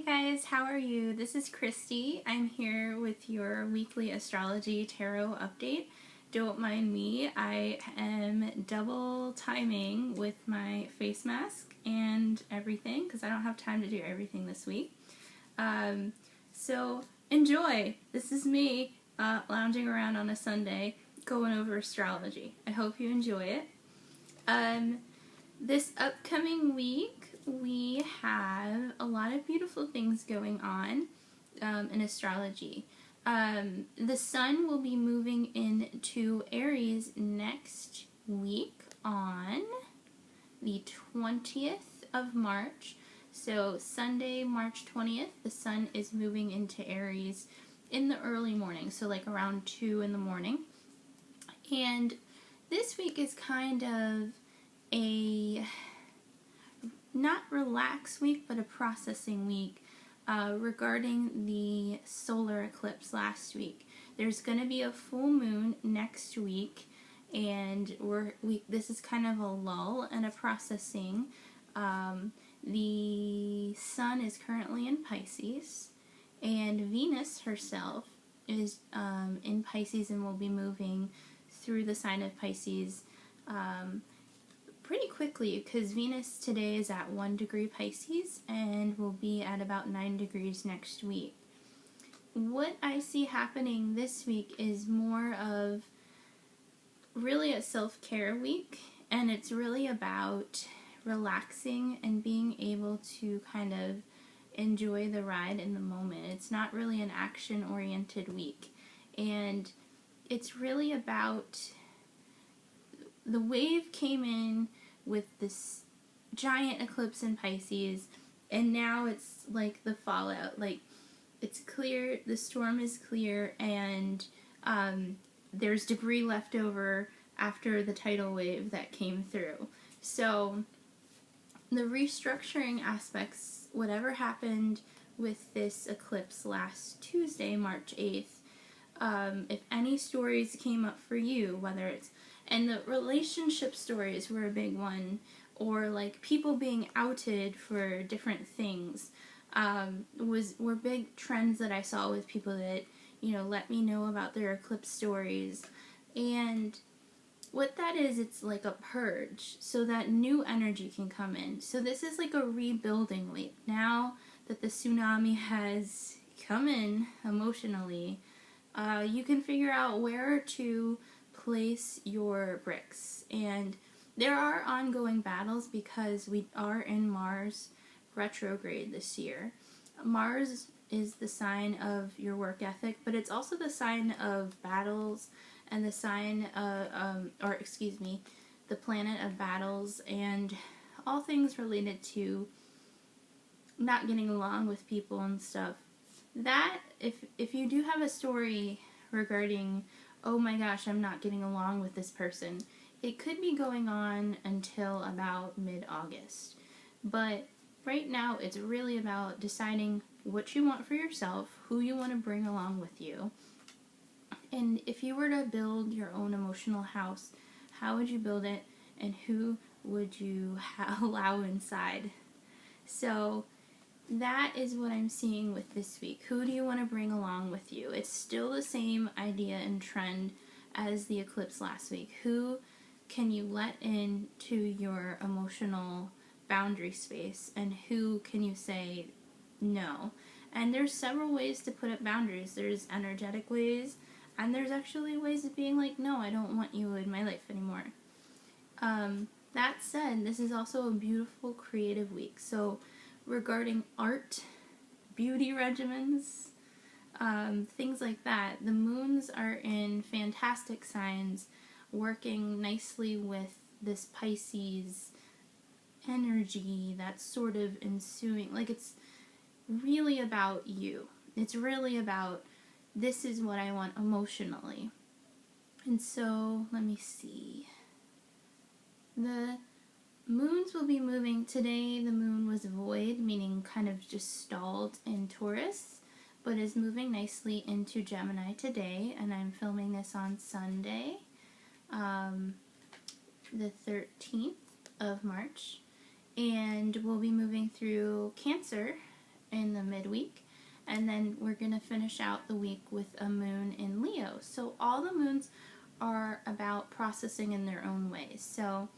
guys, how are you? This is Christy. I'm here with your weekly astrology tarot update. Don't mind me, I am double timing with my face mask and everything because I don't have time to do everything this week. So enjoy! This is me lounging around on a Sunday going over astrology. I hope you enjoy it. This upcoming week we have a lot of beautiful things going on in astrology. The sun will be moving into Aries next week on the 20th of March. So Sunday, March 20th, the sun is moving into Aries in the early morning, so like around 2 in the morning. And this week is kind of a not relaxed week, but a processing week regarding the solar eclipse last week. There's going to be a full moon next week, and this is kind of a lull and a processing. The sun is currently in Pisces, and Venus herself is in Pisces and will be moving through the sign of Pisces pretty quickly, because Venus today is at 1 degree Pisces and will be at about 9 degrees next week. What I see happening this week is more of really a self-care week, and it's really about relaxing and being able to kind of enjoy the ride in the moment. It's not really an action-oriented week, and it's really about the wave came in with this giant eclipse in Pisces, and now it's like the fallout. Like, it's clear, the storm is clear, and there's debris left over after the tidal wave that came through. So the restructuring aspects, whatever happened with this eclipse last Tuesday, March 8th, if any stories came up for you, whether it's, and the relationship stories were a big one, or like people being outed for different things, were big trends that I saw with people that, let me know about their eclipse stories. And what that is, it's like a purge, so that new energy can come in. So this is like a rebuilding week. Now that the tsunami has come in emotionally, you can figure out where to place your bricks. And there are ongoing battles because we are in Mars retrograde this year. Mars is the sign of your work ethic, but it's also the sign of battles and the sign of, the planet of battles and all things related to not getting along with people and stuff. That, if you do have a story regarding, oh my gosh, I'm not getting along with this person, it could be going on until about mid-August. But right now, it's really about deciding what you want for yourself, who you want to bring along with you. And if you were to build your own emotional house, how would you build it, and who would you allow inside? So that is what I'm seeing with this week. Who do you want to bring along with you? It's still the same idea and trend as the eclipse last week. Who can you let into your emotional boundary space, and who can you say no? And there's several ways to put up boundaries. There's energetic ways, and there's actually ways of being like, no, I don't want you in my life anymore. That said, this is also a beautiful creative week. So regarding art, beauty regimens, things like that, the moons are in fantastic signs, working nicely with this Pisces energy that's sort of ensuing. Like, it's really about you. It's really about, this is what I want emotionally. And so, let me see. The moons will be moving. Today the moon was void, meaning kind of just stalled in Taurus, but is moving nicely into Gemini today, and I'm filming this on Sunday, the 13th of March, and we'll be moving through Cancer in the midweek. And then we're going to finish out the week with a moon in Leo. So all the moons are about processing in their own ways. So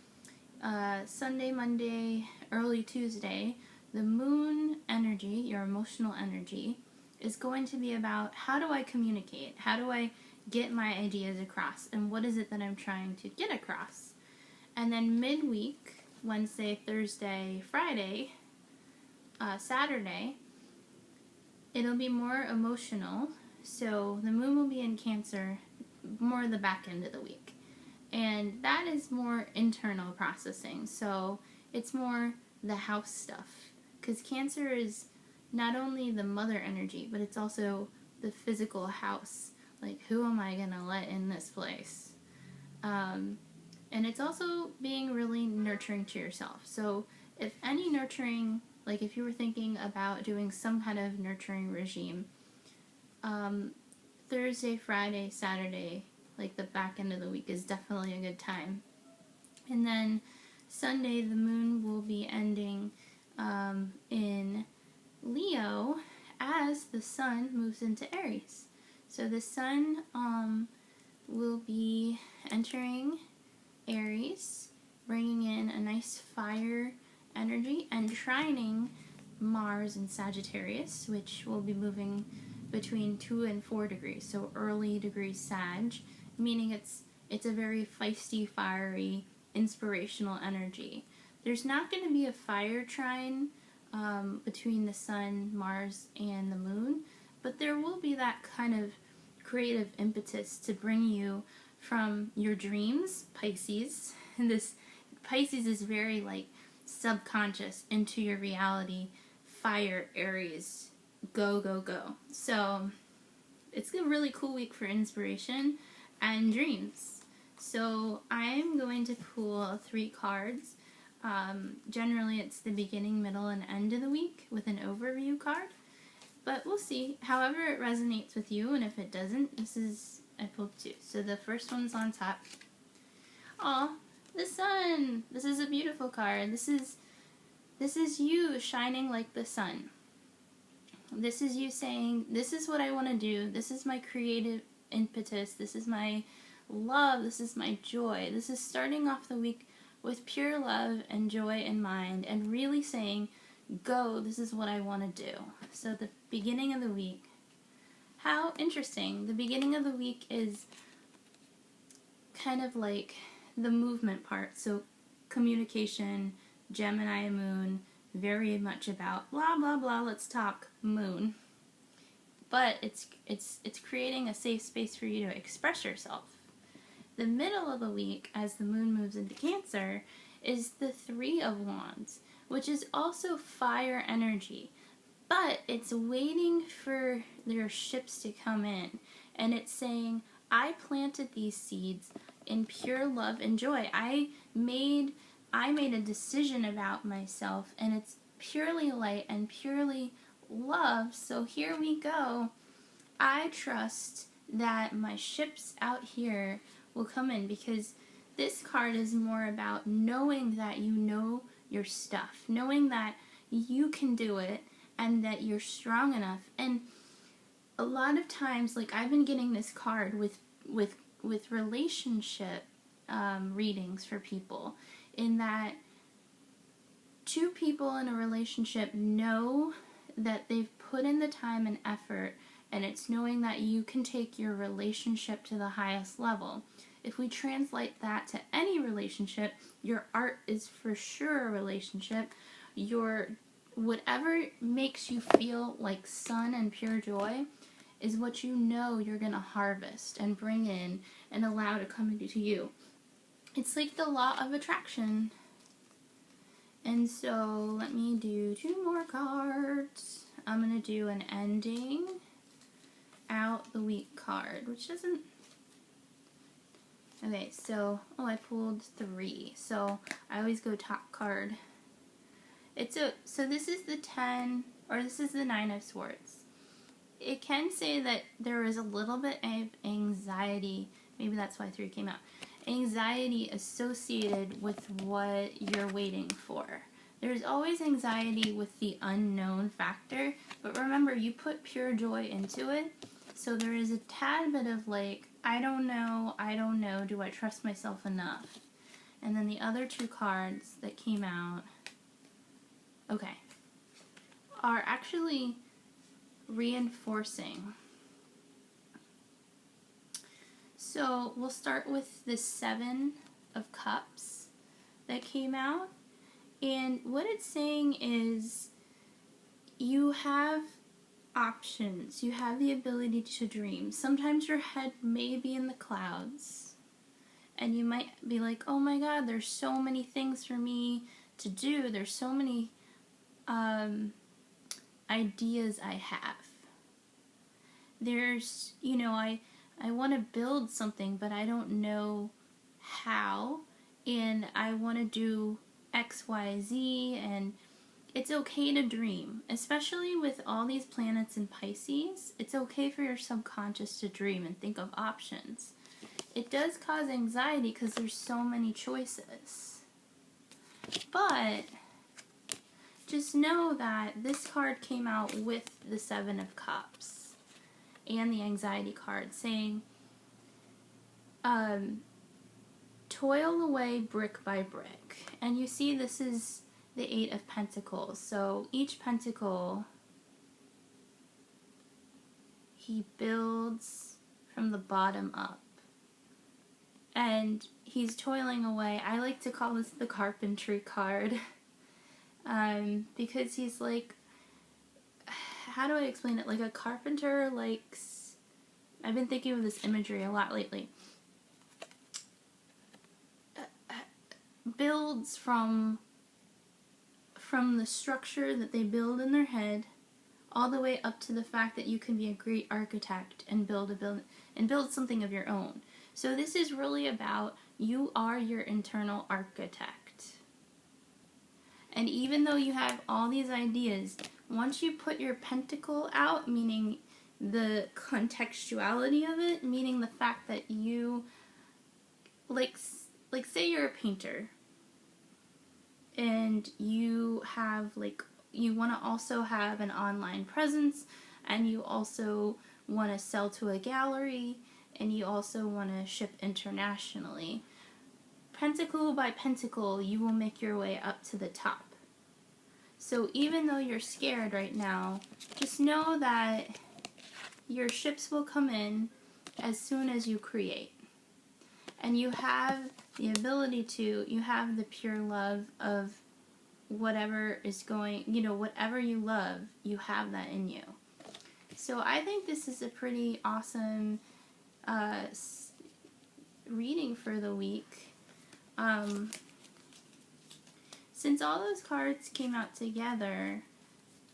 Sunday, Monday, early Tuesday, the moon energy, your emotional energy, is going to be about how do I communicate? How do I get my ideas across? And what is it that I'm trying to get across? And then midweek, Wednesday, Thursday, Friday, Saturday, it'll be more emotional. So the moon will be in Cancer, more the back end of the week. And that is more internal processing. So it's more the house stuff. Because Cancer is not only the mother energy, but it's also the physical house. Like, who am I going to let in this place? And it's also being really nurturing to yourself. So if any nurturing, like if you were thinking about doing some kind of nurturing regime, Thursday, Friday, Saturday, like the back end of the week is definitely a good time. And then Sunday, the moon will be ending in Leo as the sun moves into Aries. So the sun will be entering Aries, bringing in a nice fire energy and trining Mars in Sagittarius, which will be moving between 2 and 4 degrees, so early degrees Sag, meaning it's a very feisty, fiery, inspirational energy. There's not going to be a fire trine between the sun, Mars, and the moon, but there will be that kind of creative impetus to bring you from your dreams, Pisces, and this Pisces is very like subconscious, into your reality, fire, Aries, go, go, go. So it's a really cool week for inspiration and dreams. So I'm going to pull 3 cards. Generally it's the beginning, middle, and end of the week with an overview card. But we'll see. However it resonates with you, and if it doesn't, I pulled 2. So the first one's on top. Aw, the sun! This is a beautiful card. This is you shining like the sun. This is you saying, this is what I want to do. This is my creative impetus. This is my love. This is my joy. This is starting off the week with pure love and joy in mind and really saying, go, this is what I want to do. So the beginning of the week. How interesting. The beginning of the week is kind of like the movement part. So communication, Gemini moon, very much about blah, blah, blah, let's talk moon. But it's creating a safe space for you to express yourself. The middle of the week, as the moon moves into Cancer, is the 3 of Wands, which is also fire energy. But it's waiting for your ships to come in. And it's saying, I planted these seeds in pure love and joy. I made a decision about myself, and it's purely light and purely love. So here we go. I trust that my ships out here will come in, because this card is more about knowing that you know your stuff, knowing that you can do it and that you're strong enough. And a lot of times, like, I've been getting this card with relationship readings for people, in that 2 people in a relationship know that they've put in the time and effort, and it's knowing that you can take your relationship to the highest level. If we translate that to any relationship, your art is for sure a relationship. Your whatever makes you feel like sun and pure joy is what you know you're going to harvest and bring in and allow to come into you. It's like the law of attraction. And so let me do 2 more cards. I'm going to do an ending out the week card, which doesn't... Okay, so, I pulled 3. So I always go top card. So this is the 10, or this is the 9 of Swords. It can say that there is a little bit of anxiety. Maybe that's why 3 came out. Anxiety associated with what you're waiting for. There's always anxiety with the unknown factor, but remember, you put pure joy into it, so there is a tad bit of like, I don't know, do I trust myself enough? And then the other two cards that came out, okay, are actually reinforcing. So we'll start with the Seven of Cups that came out. And what it's saying is you have options. You have the ability to dream. Sometimes your head may be in the clouds. And you might be like, oh my God, there's so many things for me to do. There's so many ideas I have. There's, I want to build something, but I don't know how. And I want to do X, Y, Z, and it's okay to dream, especially with all these planets in Pisces. It's okay for your subconscious to dream and think of options. It does cause anxiety because there's so many choices. But just know that this card came out with the Seven of Cups and the anxiety card saying, toil away brick by brick. And you see this is the Eight of Pentacles. So each pentacle, he builds from the bottom up. And he's toiling away. I like to call this the carpentry card. Because he's like, how do I explain it? Like a carpenter likes, I've been thinking of this imagery a lot lately. Builds from the structure that they build in their head all the way up to the fact that you can be a great architect and build something of your own. So this is really about you are your internal architect. And even though you have all these ideas, once you put your pentacle out, meaning the contextuality of it, meaning the fact that you, like say you're a painter, and you have, you want to also have an online presence, and you also want to sell to a gallery, and you also want to ship internationally. Pentacle by pentacle, you will make your way up to the top. So even though you're scared right now, just know that your ships will come in as soon as you create. And you have the ability to, you have the pure love of whatever is going, whatever you love, you have that in you. So I think this is a pretty awesome reading for the week. Since all those cards came out together,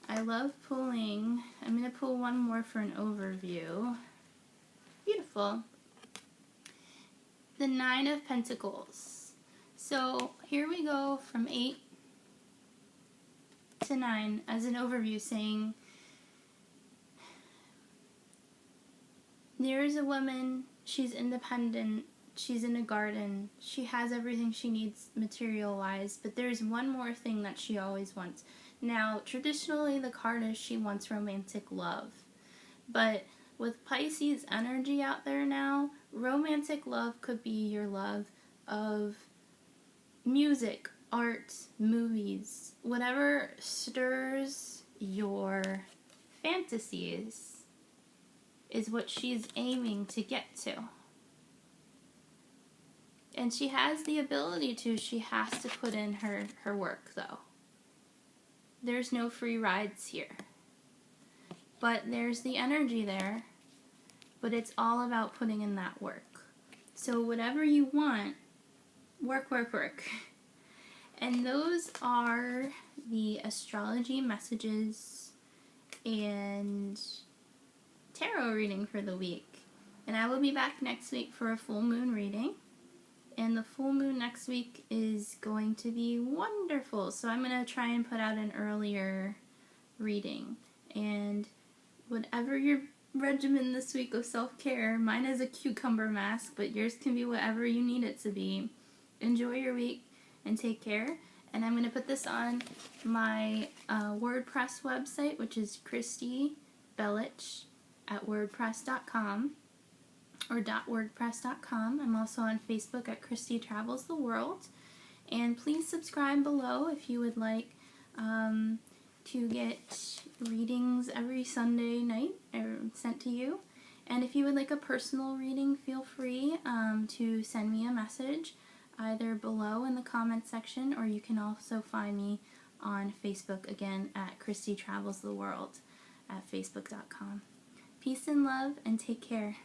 I love pulling, I'm going to pull one more for an overview. Beautiful. The Nine of Pentacles. So here we go from 8 to 9 as an overview, saying there's a woman, she's independent, she's in a garden, she has everything she needs material-wise, but there's one more thing that she always wants. Now, traditionally the card is she wants romantic love, but with Pisces energy out there now, romantic love could be your love of music, art, movies, whatever stirs your fantasies is what she's aiming to get to. And she has the ability to, she has to put in her work though. There's no free rides here. But there's the energy there, but it's all about putting in that work. So whatever you want, work, work, work. And those are the astrology messages and tarot reading for the week. And I will be back next week for a full moon reading. And the full moon next week is going to be wonderful. So I'm going to try and put out an earlier reading. And whatever your regimen this week of self-care, mine is a cucumber mask, but yours can be whatever you need it to be. Enjoy your week and take care. And I'm going to put this on my WordPress website, which is christybelich@wordpress.com or .wordpress.com. I'm also on Facebook at Christy Travels the World. And please subscribe below if you would like to get readings every Sunday night sent to you. And if you would like a personal reading, feel free to send me a message either below in the comments section, or you can also find me on Facebook again at Christy Travels the World at facebook.com. Peace and love, and take care.